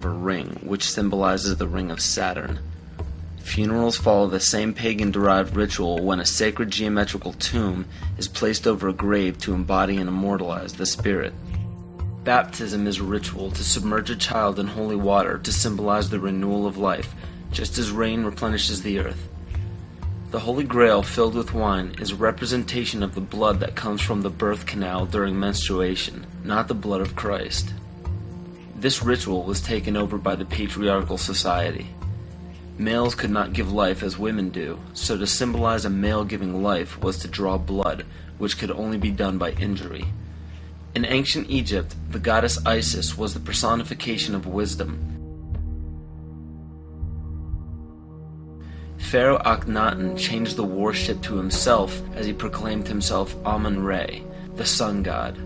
a ring, which symbolizes the ring of Saturn. Funerals follow the same pagan-derived ritual when a sacred geometrical tomb is placed over a grave to embody and immortalize the spirit. Baptism is a ritual to submerge a child in holy water to symbolize the renewal of life, just as rain replenishes the earth. The Holy Grail filled with wine is a representation of the blood that comes from the birth canal during menstruation, not the blood of Christ. This ritual was taken over by the patriarchal society. Males could not give life as women do, so to symbolize a male giving life was to draw blood, which could only be done by injury. In ancient Egypt, the goddess Isis was the personification of wisdom. Pharaoh Akhenaten changed the worship to himself as he proclaimed himself Amun-Re, the sun god.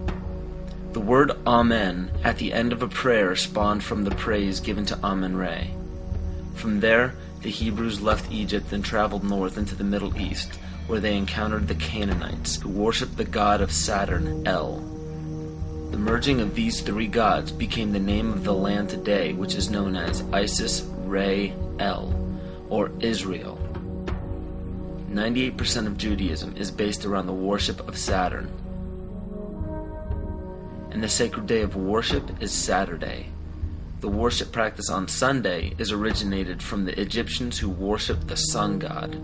The word Amen at the end of a prayer spawned from the praise given to Amun-Re. From there, the Hebrews left Egypt and traveled north into the Middle East, where they encountered the Canaanites, who worshipped the god of Saturn, El. The merging of these three gods became the name of the land today, which is known as Isis, Re, El, or Israel. 98% of Judaism is based around the worship of Saturn. And the sacred day of worship is Saturday. The worship practice on Sunday is originated from the Egyptians who worshipped the sun god.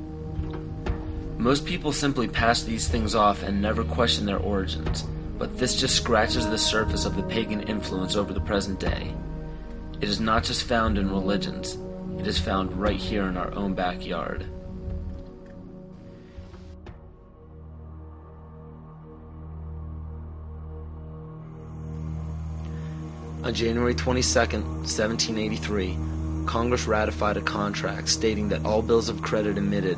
Most people simply pass these things off and never question their origins, but this just scratches the surface of the pagan influence over the present day. It is not just found in religions, it is found right here in our own backyard. On January 22, 1783, Congress ratified a contract stating that all bills of credit emitted,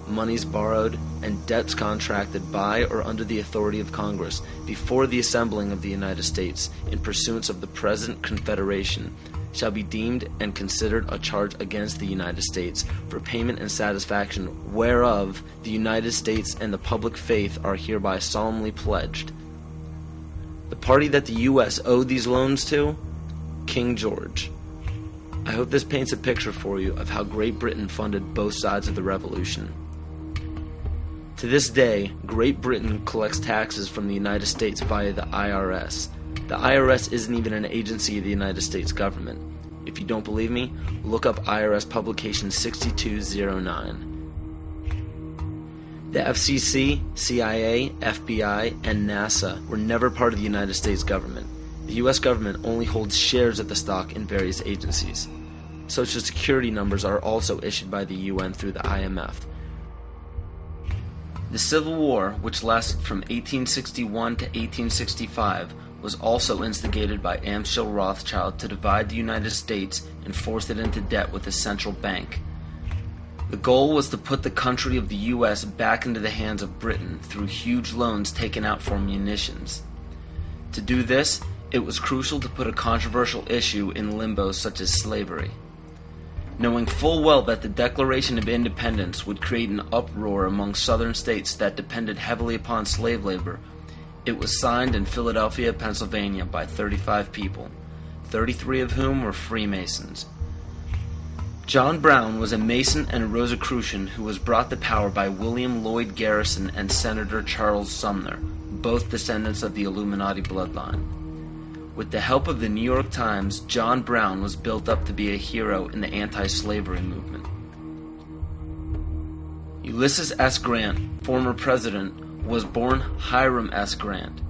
monies borrowed, and debts contracted by or under the authority of Congress before the assembling of the United States in pursuance of the present Confederation shall be deemed and considered a charge against the United States for payment and satisfaction whereof the United States and the public faith are hereby solemnly pledged. The party that the U.S. owed these loans to? King George. I hope this paints a picture for you of how Great Britain funded both sides of the Revolution. To this day, Great Britain collects taxes from the United States via the IRS. The IRS isn't even an agency of the United States government. If you don't believe me, look up IRS Publication 6209. The FCC, CIA, FBI, and NASA were never part of the United States government. The U.S. government only holds shares of the stock in various agencies. Social Security numbers are also issued by the UN through the IMF. The Civil War, which lasted from 1861 to 1865, was also instigated by Amschel Rothschild to divide the United States and force it into debt with a central bank. The goal was to put the country of the U.S. back into the hands of Britain through huge loans taken out for munitions. To do this, it was crucial to put a controversial issue in limbo such as slavery. Knowing full well that the Declaration of Independence would create an uproar among southern states that depended heavily upon slave labor, it was signed in Philadelphia, Pennsylvania by 35 people, 33 of whom were Freemasons. John Brown was a Mason and a Rosicrucian who was brought to power by William Lloyd Garrison and Senator Charles Sumner, both descendants of the Illuminati bloodline. With the help of the New York Times, John Brown was built up to be a hero in the anti-slavery movement. Ulysses S. Grant, former president, was born Hiram S. Grant.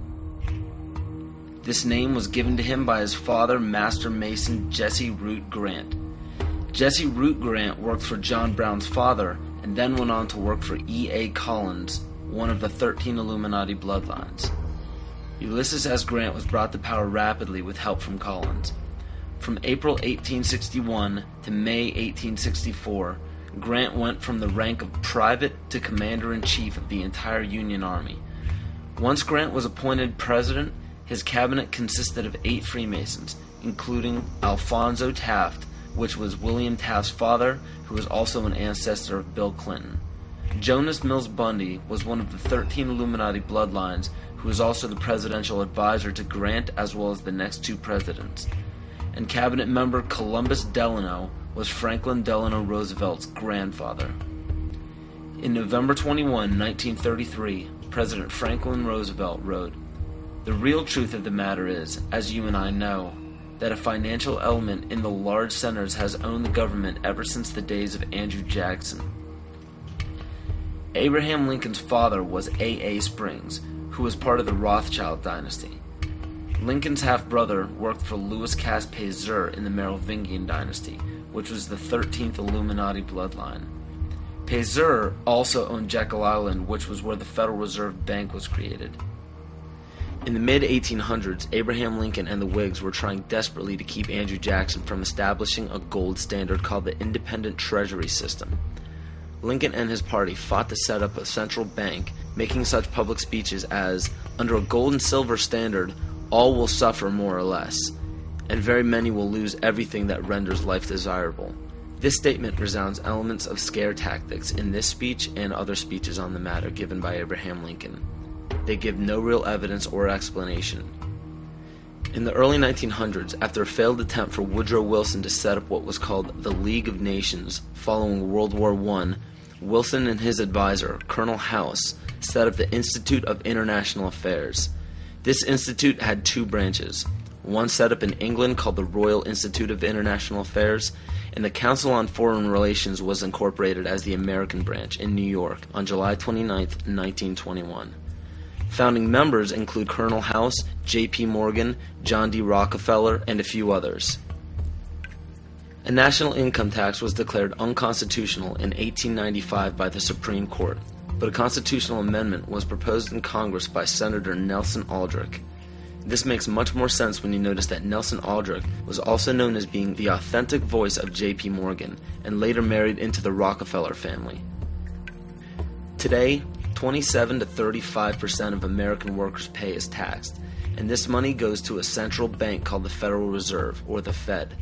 This name was given to him by his father, Master Mason Jesse Root Grant. Jesse Root Grant worked for John Brown's father and then went on to work for E.A. Collins, one of the 13 Illuminati bloodlines. Ulysses S. Grant was brought to power rapidly with help from Collins. From April 1861 to May 1864, Grant went from the rank of private to commander-in-chief of the entire Union Army. Once Grant was appointed president, his cabinet consisted of 8 Freemasons, including Alphonso Taft, which was William Taft's father, who was also an ancestor of Bill Clinton. Jonas Mills Bundy was one of the 13 Illuminati bloodlines, who was also the presidential advisor to Grant as well as the next 2 presidents. and cabinet member Columbus Delano was Franklin Delano Roosevelt's grandfather. In November 21, 1933, President Franklin Roosevelt wrote, "The real truth of the matter is, as you and I know, that a financial element in the large centers has owned the government ever since the days of Andrew Jackson." Abraham Lincoln's father was A.A. Springs, who was part of the Rothschild dynasty. Lincoln's half-brother worked for Louis Cass Pasteur in the Merovingian dynasty, which was the 13th Illuminati bloodline. Pasteur also owned Jekyll Island, which was where the Federal Reserve Bank was created. In the mid-1800s, Abraham Lincoln and the Whigs were trying desperately to keep Andrew Jackson from establishing a gold standard called the independent treasury system. Lincoln and his party fought to set up a central bank, making such public speeches as, "Under a gold and silver standard, all will suffer more or less, and very many will lose everything that renders life desirable." This statement resounds elements of scare tactics in this speech and other speeches on the matter given by Abraham Lincoln. They give no real evidence or explanation. In the early 1900s, after a failed attempt for Woodrow Wilson to set up what was called the League of Nations following World War I, Wilson and his advisor, Colonel House, set up the Institute of International Affairs. This institute had two branches, one set up in England called the Royal Institute of International Affairs, and the Council on Foreign Relations was incorporated as the American branch in New York on July 29, 1921. Founding members include Colonel House, J.P. Morgan, John D. Rockefeller, and a few others. A national income tax was declared unconstitutional in 1895 by the Supreme Court, but a constitutional amendment was proposed in Congress by Senator Nelson Aldrich. This makes much more sense when you notice that Nelson Aldrich was also known as being the authentic voice of J.P. Morgan, and later married into the Rockefeller family. Today, 27 to 35% of American workers' pay is taxed, and this money goes to a central bank called the Federal Reserve, or the Fed.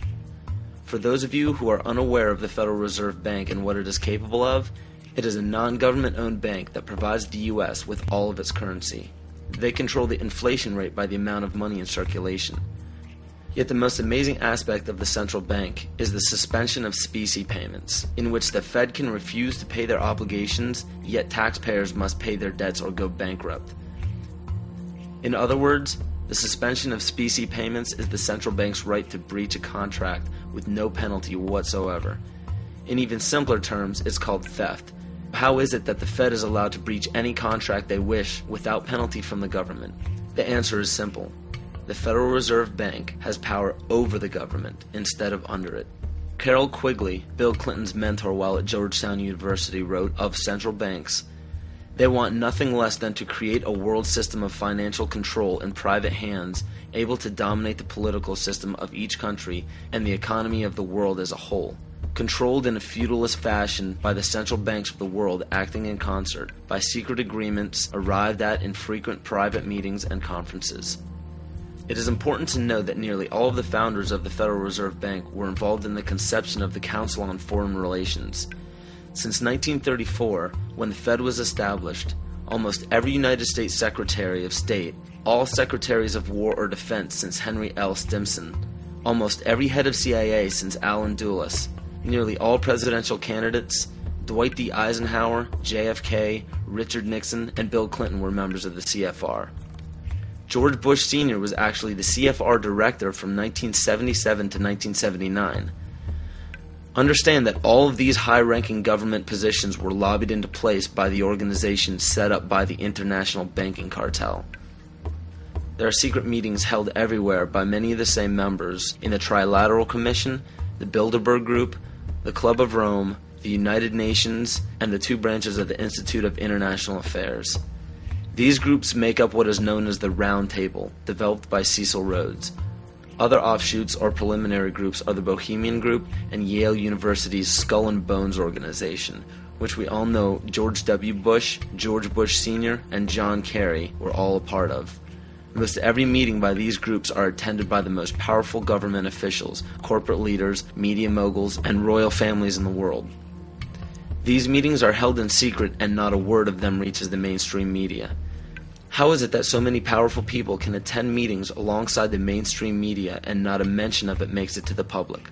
For those of you who are unaware of the Federal Reserve Bank and what it is capable of, it is a non-government-owned bank that provides the U.S. with all of its currency. They control the inflation rate by the amount of money in circulation. Yet the most amazing aspect of the central bank is the suspension of specie payments, in which the Fed can refuse to pay their obligations, yet taxpayers must pay their debts or go bankrupt. In other words, the suspension of specie payments is the central bank's right to breach a contract with no penalty whatsoever. In even simpler terms, it's called theft. How is it that the Fed is allowed to breach any contract they wish without penalty from the government? The answer is simple. The Federal Reserve Bank has power over the government instead of under it. Carroll Quigley, Bill Clinton's mentor while at Georgetown University, wrote of central banks, "They want nothing less than to create a world system of financial control in private hands, able to dominate the political system of each country and the economy of the world as a whole, controlled in a feudalist fashion by the central banks of the world acting in concert, by secret agreements arrived at in frequent private meetings and conferences." It is important to note that nearly all of the founders of the Federal Reserve Bank were involved in the conception of the Council on Foreign Relations. Since 1934, when the Fed was established, almost every United States Secretary of State, all Secretaries of War or Defense since Henry L. Stimson, almost every head of CIA since Allen Dulles, nearly all presidential candidates, Dwight D. Eisenhower, JFK, Richard Nixon, and Bill Clinton were members of the CFR. George Bush Sr. was actually the CFR director from 1977 to 1979. Understand that all of these high-ranking government positions were lobbied into place by the organization set up by the international banking cartel. There are secret meetings held everywhere by many of the same members in the Trilateral Commission, the Bilderberg Group, the Club of Rome, the United Nations, and the two branches of the Institute of International Affairs. These groups make up what is known as the Round Table, developed by Cecil Rhodes. Other offshoots or preliminary groups are the Bohemian Group and Yale University's Skull and Bones organization, which we all know George W. Bush, George Bush Sr., and John Kerry were all a part of. Most every meeting by these groups are attended by the most powerful government officials, corporate leaders, media moguls, and royal families in the world. These meetings are held in secret and not a word of them reaches the mainstream media. How is it that so many powerful people can attend meetings alongside the mainstream media and not a mention of it makes it to the public?